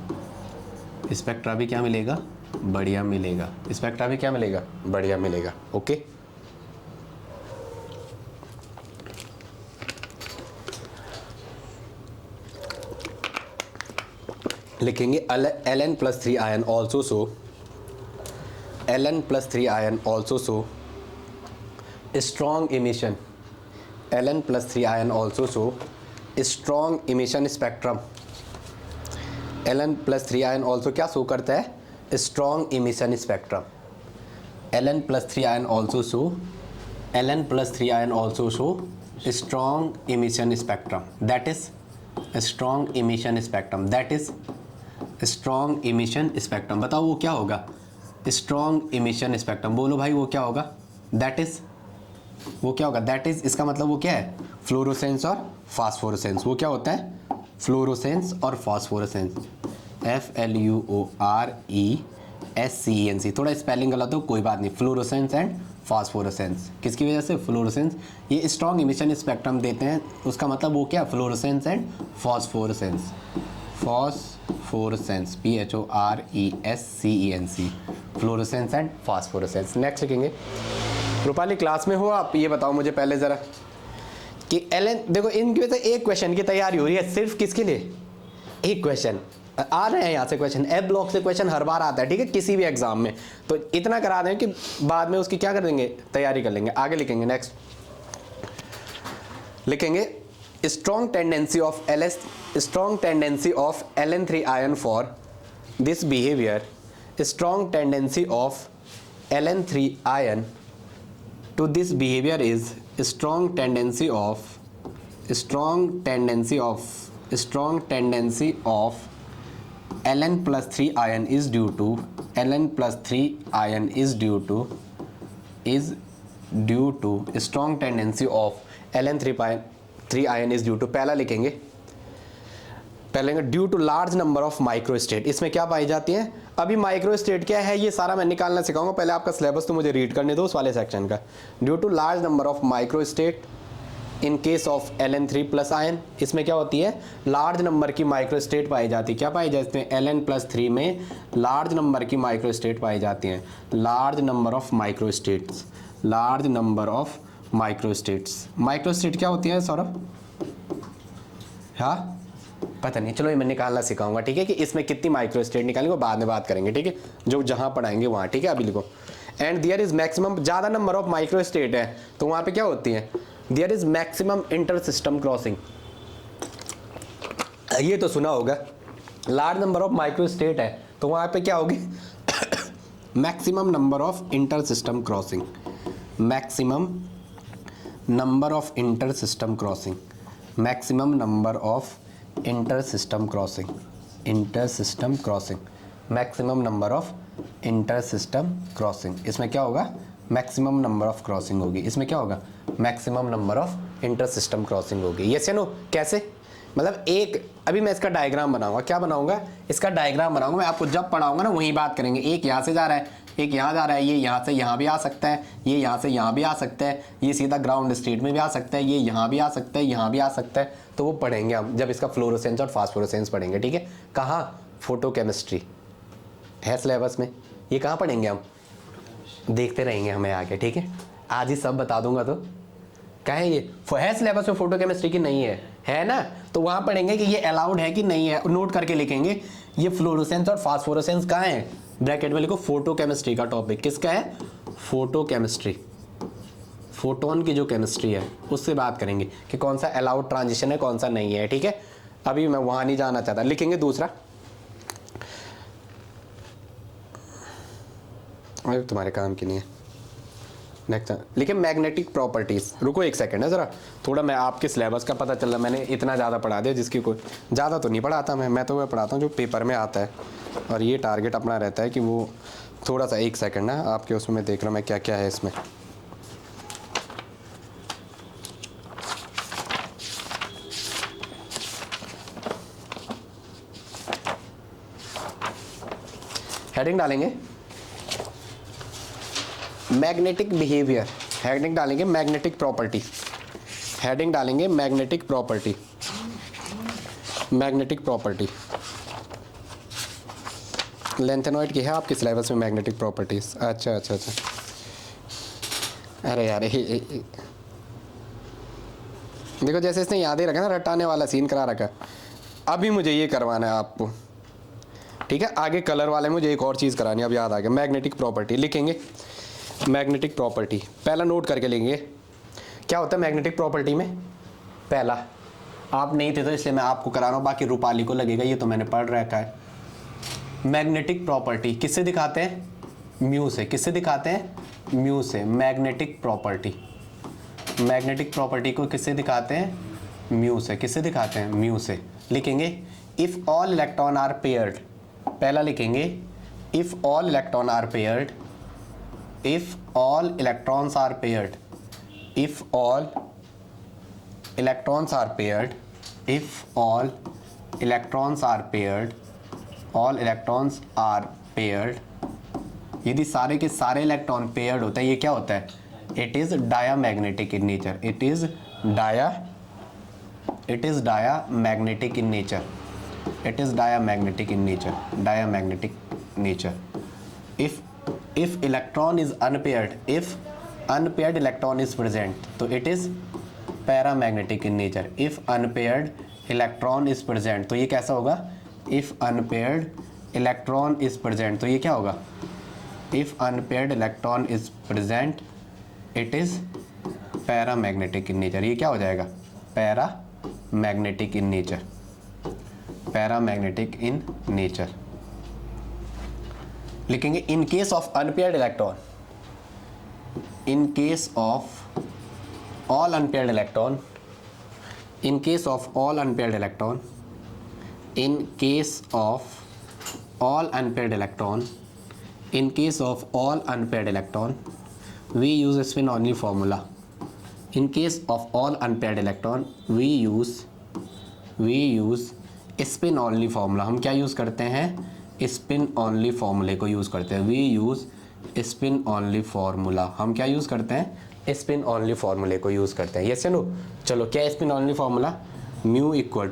स्पेक्ट्रा भी क्या मिलेगा बढ़िया मिलेगा स्पेक्ट्रा भी क्या मिलेगा बढ़िया मिलेगा ओके लिखेंगे Ln+3 ion also show Ln+3 ion also show strong emission Ln+3 ion also show strong emission spectrum Ln+3 ion also क्या शो करता है strong emission spectrum Ln+3 ion also show Ln+3 ion also show strong emission spectrum that is strong emission spectrum that is strong emission spectrum बताओ वो क्या होगा strong emission spectrum बोलो भाई वो क्या होगा that is वो क्या होगा that is इसका मतलब वो क्या है फ्लोरोसेंस और फास्फोरेसेंस वो क्या होता है फ्लोरोसेंस और फास्फोरेसेंस FLUORESCENC थोड़ा स्पेलिंग गलत हो कोई बात नहीं फ्लोरोसेंस एंड फास्फोरेसेंस किसकी वजह से फ्लोरोसेंस ये स्ट्रॉन्ग इमिशन स्पेक्ट्रम देते हैं उसका मतलब वो क्या fluorescence and phosphorescence phosphorescence, PHORESCENC, fluorescence and phosphorescence. Next लिखेंगे। रूपाली क्लास में हो आप? ये बताओ मुझे पहले ज़रा कि एलन, देखो इनकी वजह से एक क्वेश्चन की तैयारी हो रही है सिर्फ किसके लिए, एक क्वेश्चन आ रहे हैं यहाँ से क्वेश्चन, ए ब्लॉक से क्वेश्चन हर बार आता है, ठीक है, किसी भी एग्जाम में। तो इतना करा दें कि बाद में उसकी क्या कर देंगे, तैयारी कर लेंगे। आगे लिखेंगे। नेक्स्ट लिखेंगे strong tendency of LN3 ion for this behaviour, strong tendency of LN3 ion to this behavior is strong tendency of Ln plus 3 ion is due to strong tendency of Ln3 ion is due to, पहला लिखेंगे due to large number of microstate. इसमें क्या पाई जाती हैं? अभी microstate क्या है ये सारा मैं निकालना सिखाऊंगा, पहले आपका सिलेबस तो मुझे रीड करने दो उस वाले सेक्शन का। Due to large number of microstate in case of Ln3 plus ion, इसमें क्या होती है, लार्ज नंबर की माइक्रोस्टेट पाई जाती है। क्या पाई जाती है? Ln+3 में लार्ज नंबर की माइक्रोस्टेट पाई जाती हैं, large number of microstates. Microstate क्या होती है सौरभ? हाँ पता नहीं, चलो ये मैं निकालना सिखाऊंगा, ठीक है, कि इसमें कितनी माइक्रोस्टेट निकालेंगे बाद में बात करेंगे, ठीक है, जो जहां पढ़ाएंगे वहां, ठीक है। अभी लिखो एंड देयर इज मैक्सिमम, ज़्यादा नंबर ऑफ माइक्रोस्टेट है तो वहां पे क्या होती है, there is maximum inter system crossing. ये तो सुना होगा, लार्ज नंबर ऑफ माइक्रोस्टेट है तो वहां पे क्या होगी maximum number of inter system crossing, maximum number of inter system crossing, maximum number of inter system crossing, maximum number of inter system crossing. इसमें क्या होगा, मैक्सिमम नंबर ऑफ क्रॉसिंग होगी, इसमें क्या होगा, maximum number of inter system crossing होगी। Yes या no? कैसे? मतलब एक, अभी मैं इसका डायग्राम बनाऊंगा, क्या बनाऊंगा, इसका डायग्राम बनाऊंगा, मैं आपको जब पढ़ाऊंगा ना वहीं बात करेंगे। एक यहाँ से जा रहा है, एक यहाँ जा रहा है, ये यहाँ से यहाँ भी आ सकता है, ये यहाँ से यहाँ भी आ सकता है, ये सीधा ग्राउंड स्टेट में भी आ सकता है, ये यहाँ भी आ सकता है, यहाँ भी आ सकता है। तो वो पढ़ेंगे हम जब इसका फ्लोरोसेंस और फास्फोरेसेंस पढ़ेंगे, ठीक है। कहाँ? फोटोकेमिस्ट्री है सिलेबस में, ये कहाँ पढ़ेंगे हम, देखते रहेंगे हमें आगे, ठीक है। आज ही सब बता दूंगा तो क्या है, ये है सिलेबस में फोटोकेमिस्ट्री की नहीं है ना, तो वहाँ पढ़ेंगे कि ये अलाउड है कि नहीं है, नोट करके लिखेंगे। ये फ्लोरोसेंस और फास्फोरेसेंस कहाँ है, ब्रैकेट में लिखो, फोटोकेमिस्ट्री का टॉपिक। किसका है? फोटोकेमिस्ट्री, फोटोन की जो केमिस्ट्री है उससे बात करेंगे कि कौन सा अलाउड ट्रांजिशन है, कौन सा नहीं है, ठीक है। अभी मैं वहाँ नहीं जाना चाहता। लिखेंगे दूसरा, तुम्हारे काम की नहीं है। नेक्स्ट लिखे मैग्नेटिक प्रॉपर्टीज। रुको एक सेकंड है ज़रा, थोड़ा मैं आपके सिलेबस का पता चल रहा, मैंने इतना ज़्यादा पढ़ा दिया जिसकी कोई ज़्यादा तो नहीं पढ़ाता मैं तो वह पढ़ाता हूँ जो पेपर में आता है, और ये टारगेट अपना रहता है कि वो थोड़ा सा, एक सेकंड ना आपके उसमें मैं देख रहा हूँ मैं क्या क्या है इसमें। हेडिंग डालेंगे मैग्नेटिक बिहेवियर, हेडिंग डालेंगे मैग्नेटिक प्रॉपर्टी, हेडिंग डालेंगे magnetic property, magnetic property. Lanthanoid की है आपके सिलेबस में मैग्नेटिक प्रॉपर्टीज। अच्छा अच्छा अच्छा, अरे यार देखो जैसे इसने याद ही रखा ना, रटाने वाला सीन करा रखा। अभी मुझे ये करवाना है आपको, ठीक है। आगे कलर वाले मुझे एक और चीज़ करानी है, अब याद आ गया। मैग्नेटिक प्रॉपर्टी लिखेंगे, मैग्नेटिक प्रॉपर्टी पहला नोट करके लेंगे। क्या होता है मैग्नेटिक प्रॉपर्टी में? पहला, आप नहीं थे तो इसलिए मैं आपको करा रहा हूँ, बाकी रूपाली को लगेगा, ये तो मैंने पढ़ रखा है। मैग्नेटिक प्रॉपर्टी किससे दिखाते हैं? म्यू से। किससे दिखाते हैं? म्यू से। मैग्नेटिक प्रॉपर्टी, मैग्नेटिक प्रॉपर्टी को किससे दिखाते हैं? म्यू से। किससे दिखाते हैं? म्यू से। लिखेंगे if all electron are paired, पहला लिखेंगे if all electron are paired, if all electrons are paired, if all electrons are paired, if all electrons are paired, all electrons are paired, यदि सारे के सारे इलेक्ट्रॉन पेयर्ड होता है, ये क्या होता है? It is diamagnetic in nature, it is diamagnetic in nature. it is diamagnetic in nature. Diamagnetic nature. If electron is unpaired, if unpaired electron is present, तो it is paramagnetic in nature. If unpaired electron is present, तो ये कैसा होगा? If unpaired electron is present, तो ये क्या होगा? If unpaired electron is present, it is paramagnetic in nature. ये क्या हो जाएगा? Paramagnetic in nature. Paramagnetic in nature. लिखेंगे in case of unpaired electron. In case of all unpaired electron. In case of all unpaired electron. In case of all unpaired electron. In case of all unpaired electron, we use a spin only formula. In case of all unpaired electron, we use spin only formula. हम क्या use करते हैं? Spin only फॉर्मूले को use करते हैं. We use spin only formula. हम क्या यूज़ करते हैं? स्पिन ऑनली फार्मूले को यूज़ करते हैं. यस या नो? चलो, क्या है spin only formula? Mu equal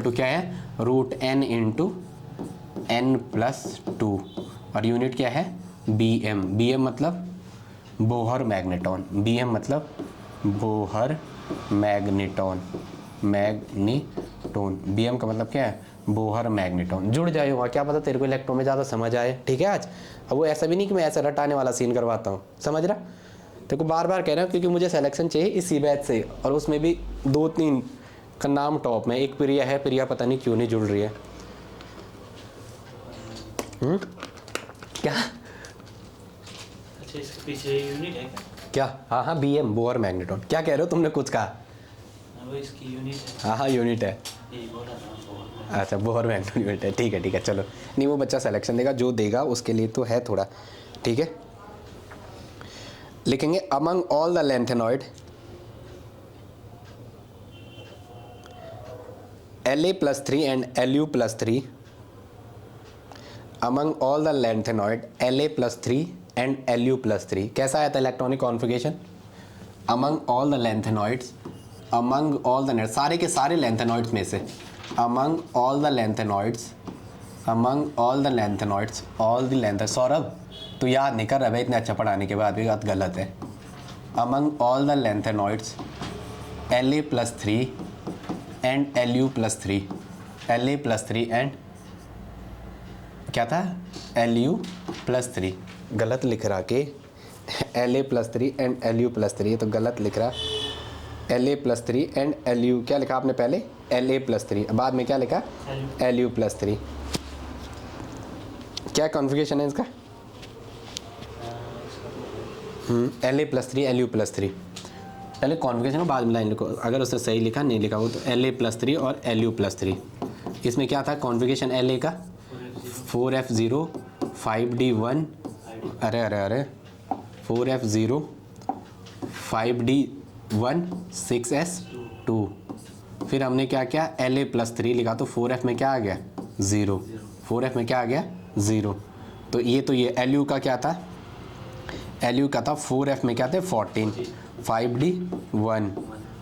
to क्या है? Root N into N plus 2 और यूनिट क्या है? BM. BM मतलब बोहर मैग्नेटॉन. BM मतलब बोहर मैग्नेटॉन. BM का मतलब क्या है? Bohr magneton. जुड़ जाए वहाँ, क्या पता तेरे को इलेक्ट्रो में ज़्यादा समझ आए. ठीक है आज. अब वो ऐसा भी नहीं कि मैं ऐसा रटाने वाला सीन करवाता हूँ, समझ रहा? तेरे को बार बार कह रहा हूँ क्योंकि मुझे सिलेक्शन चाहिए इसी बैच से, और उसमें भी 2-3 का नाम टॉप में. एक प्रिया है, प्रिया पता नहीं क्यों नहीं जुड़ रही है. क्या? अच्छा, इसके पीछे यूनिट है क्या? हाँ, BM बोहर मैग्नेटॉन. क्या कह रहे हो? तुमने कुछ कहा? वो इसकी यूनिट है. हाँ, यूनिट है. यही बोला था बहुत. अच्छा, बोहर मैग्नेटॉन यूनिट है. ठीक है, चलो. नहीं, वो बच्चा सिलेक्शन देगा, जो देगा उसके लिए तो है थोड़ा. ठीक है, लिखेंगे among all the lanthanoid La+3 and Lu+3. among all the lanthanoid La+3 and Lu+3. कैसा आया था electronic configuration? among all the lanthanoids, among all the सारे के सारे लैंथेनॉइड्स में से, among all the lanthanoids, all the length. Saurabh, तू याद नहीं कर रहा है इतने अच्छा पढ़ाने के बाद भी बात गलत है. among all the lanthanoids La+3 and Lu+3. La+3 and क्या था? Lu+3. गलत लिख रहा कि La+3 एंड Lu+3. ये तो गलत लिख रहा. La+3 and Lu. क्या लिखा आपने पहले? La+3. बाद में क्या लिखा? Lu+3. क्या कॉन्फ़िगरेशन है इसका? La+3 Lu+3. पहले कॉन्फ़िगरेशन को बाद में लाइन लिखो. अगर उसने सही लिखा नहीं लिखा वो तो La+3 और Lu+3. इसमें क्या था कॉन्फ़िगरेशन La का? 4F0 5D1. अरे 4F0 5D1 6S2. फिर हमने क्या किया? La+3 लिखा तो 4F में क्या आ गया? 0. 4F में क्या आ गया? 0. तो ये Lu का क्या था? Lu का था 4F में क्या थे? 14. 5D1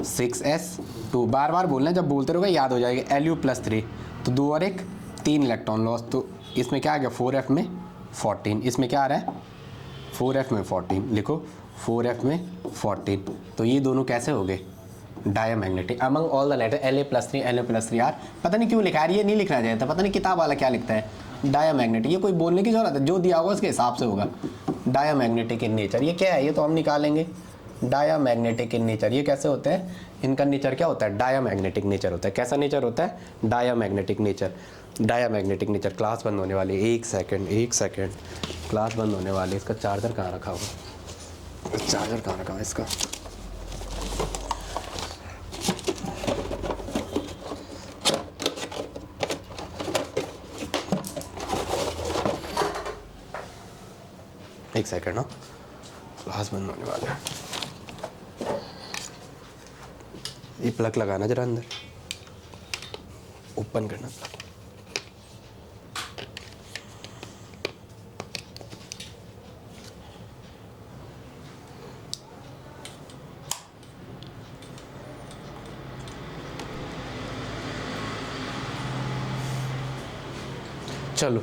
6S2. बार बार बोलना, जब बोलते रहोगे याद हो जाएगा. Lu+3 तो 2 और 1 3 इलेक्ट्रॉन लॉस. तो इसमें क्या आ गया? 4F में 14. इसमें क्या आ रहा है? 4F में 14. लिखो 4F में 14. तो ये दोनों कैसे हो गए? Diamagnetic. Among all the latter La+3 La+3 यार पता नहीं क्यों लिखा है. ये नहीं लिखना चाहिए था. पता नहीं किताब वाला क्या लिखता है. डायमैग्नेटिक. ये कोई बोलने की जरूरत है? जो दिया होगा उसके हिसाब से होगा. Diamagnetic in nature. ये क्या है? ये तो हम निकालेंगे. Diamagnetic in nature. ये कैसे होते हैं? इनका नेचर क्या होता है? डायमैग्नेटिक नेचर होता है. कैसा नेचर होता है? Diamagnetic nature. Diamagnetic nature. Class बंद होने वाली है. एक सेकंड. क्लास बंद होने वाली है. इसका चार्जर कहाँ रखा होगा? चार्जर कहाँ रखा है इसका? एक सेकंड. ना क्लास बंद होने वाला है. ये प्लग लगाना जरा अंदर. ओपन करना प्लग. चलो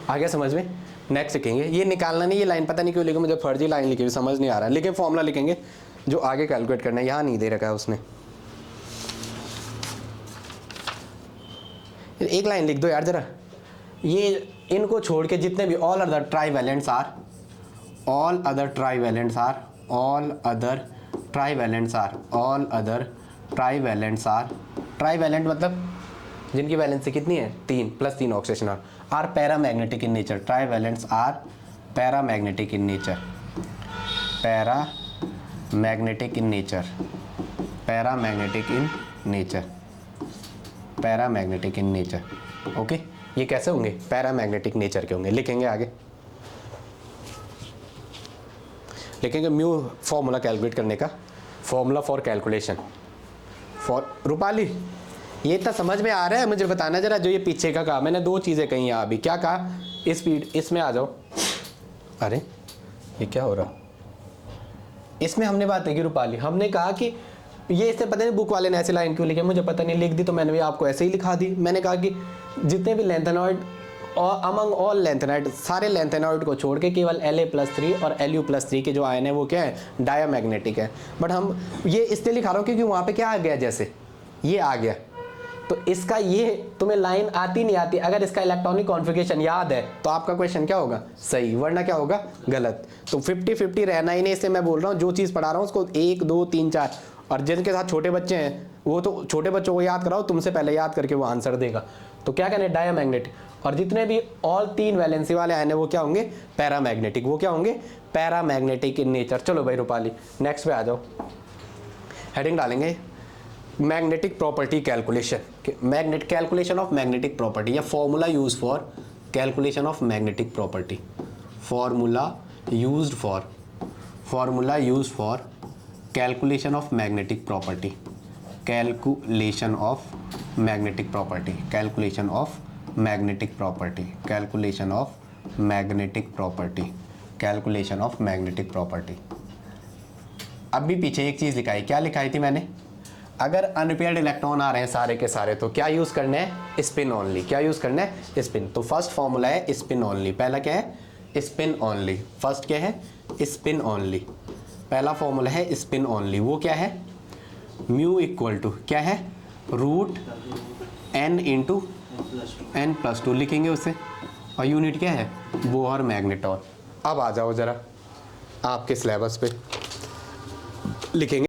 आ गया समझ में। नेक्स्ट लिखेंगे, ये निकालना नहीं, ये लाइन पता नहीं क्यों लिखे, मुझे फर्जी लाइन लिखी हुई समझ नहीं आ रहा है, लेकिन फॉर्मूला लिखेंगे जो आगे कैलकुलेट करना है, यहाँ नहीं दे रखा है उसने। एक लाइन लिख दो यार जरा, ये इनको छोड़ के जितने भी all other trivalents are, all other trivalents are, all other trivalents are, all other trivalents are, trivalent मतलब जिनकी वैलेंसी कितनी है 3 + 3 oxygen are paramagnetic in nature, trivalents are paramagnetic in nature, paramagnetic in nature, paramagnetic in nature, paramagnetic in nature. Okay, ये कैसे होंगे, paramagnetic nature के होंगे। लिखेंगे आगे, लिखेंगे म्यू फॉर्मूला कैलकुलेट करने का, formula for calculation for, Rupali ये तो समझ में आ रहा है, मुझे बताना जरा जो ये पीछे का कहा मैंने, 2 चीज़ें कही यहाँ अभी, क्या कहा, स्पीड, इसमें आ जाओ। अरे ये क्या हो रहा, इसमें हमने बात की रूपाली, हमने कहा कि ये इससे पता नहीं बुक वाले ने ऐसे लाइन क्यों लिखे, मुझे पता नहीं, लिख दी तो मैंने भी आपको ऐसे ही लिखा दी। मैंने कहा कि जितने भी लेंथेनॉइड और अमंग ऑल लेंथेनॉइड, सारे लेंथेनॉइड को छोड़ के केवल La+3 और Lu+3 के जो आयन है वो क्या है, डायामैग्नेटिक है। बट हम ये इसलिए लिखा रहा हूँ क्योंकि वहाँ पे क्या आ गया, जैसे ये आ गया, तो इसका ये तुम्हें लाइन आती नहीं आती, अगर इसका इलेक्ट्रॉनिक कॉन्फ़िगरेशन याद है तो आपका क्वेश्चन क्या होगा, सही, वरना क्या होगा, गलत। तो 50-50 रहना ही नहीं, इससे मैं बोल रहा हूँ जो चीज़ पढ़ा रहा हूँ उसको 1 2 3 4, और जिनके साथ छोटे बच्चे हैं वो तो छोटे बच्चों को याद कराओ, तुमसे पहले याद करके वो आंसर देगा। तो क्या कहने, डायामैग्नेटिक, और जितने भी ऑल 3 वैलेंसी वाले आयन है वो क्या होंगे, पैरामैग्नेटिक, वो क्या होंगे, पैरामैग्नेटिक इन नेचर। चलो भाई रूपाली नेक्स्ट पे आ जाओ, हेडिंग डालेंगे magnetic property calculation, magnet calculation of magnetic property, या formula use for calculation of magnetic property, formula used for, formula use for calculation of magnetic property, calculation of magnetic property, calculation of magnetic property, calculation of magnetic property, calculation of magnetic property. अब भी पीछे एक चीज़ लिखाई, क्या लिखाई थी मैंने, अगर अनपेयर्ड इलेक्ट्रॉन आ रहे हैं सारे के सारे तो क्या यूज़ करना है, स्पिन ओनली, क्या यूज़ करना है, स्पिन। तो फर्स्ट फॉर्मूला है स्पिन ओनली, पहला क्या है, स्पिन ओनली, फर्स्ट क्या है, स्पिन ओनली, पहला फॉर्मूला है स्पिन ओनली, वो क्या है, म्यू इक्वल टू क्या है, √n × n+2 लिखेंगे उसे, और यूनिट क्या है, बोहर मैग्नेटॉन। अब आ जाओ जरा आपके सिलेबस पे, लिखेंगे